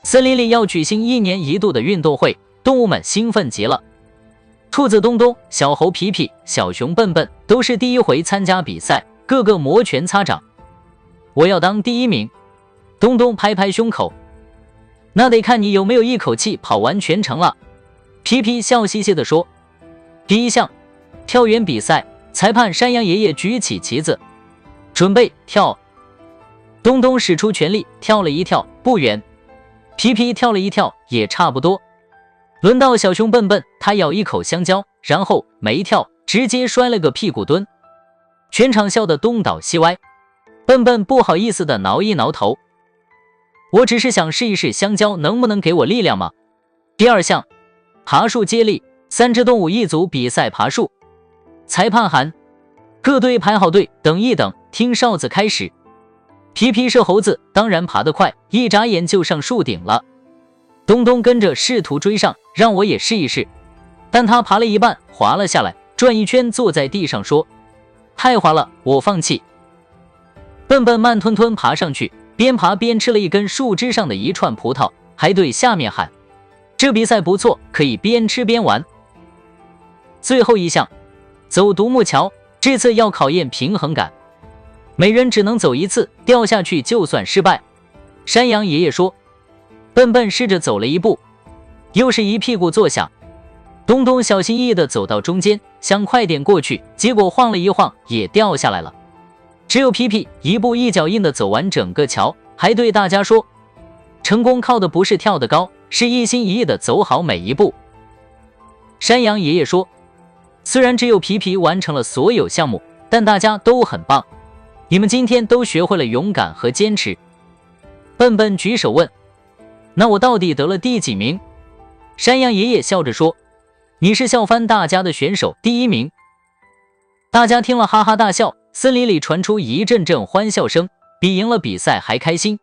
森林里要举行1年1度的运动会，动物们兴奋极了。兔子东东、小猴皮皮、小熊笨笨都是第一回参加比赛，个个摩拳擦掌。我要当第1名！东东拍拍胸口，那得看你有没有一口气跑完全程了。皮皮笑嘻嘻地说。第1项，跳远比赛，裁判山羊爷爷举起旗子，准备跳。东东使出全力跳了一跳，不远。皮皮跳了一跳，也差不多。轮到小熊笨笨，他咬一口香蕉，然后没跳，直接摔了个屁股蹲，全场笑得东倒西歪。笨笨不好意思地挠一挠头，我只是想试一试香蕉能不能给我力量嘛。第2项，爬树接力，3只动物一组比赛爬树。裁判喊，各队排好队，等一等，听哨子开始。皮皮是猴子，当然爬得快，一眨眼就上树顶了。东东跟着试图追上，让我也试一试，但他爬了一半滑了下来，转一圈坐在地上说，太滑了，我放弃。笨笨慢吞吞爬上去，边爬边吃了一根树枝上的一串葡萄，还对下面喊，这比赛不错，可以边吃边玩。最后1项，走独木桥，这次要考验平衡感，每人只能走1次，掉下去就算失败。山羊爷爷说。笨笨试着走了1步，又是一屁股坐下。东东小心翼翼地走到中间，想快点过去，结果晃了一晃也掉下来了。只有皮皮一步一脚印地走完整个桥，还对大家说，成功靠的不是跳得高，是一心一意地走好每一步。山羊爷爷说，虽然只有皮皮完成了所有项目，但大家都很棒，你们今天都学会了勇敢和坚持。笨笨举手问，那我到底得了第几名？山羊爷爷笑着说，你是笑翻大家的选手，第1名。大家听了哈哈大笑，森林里传出一阵阵欢笑声，比赢了比赛还开心。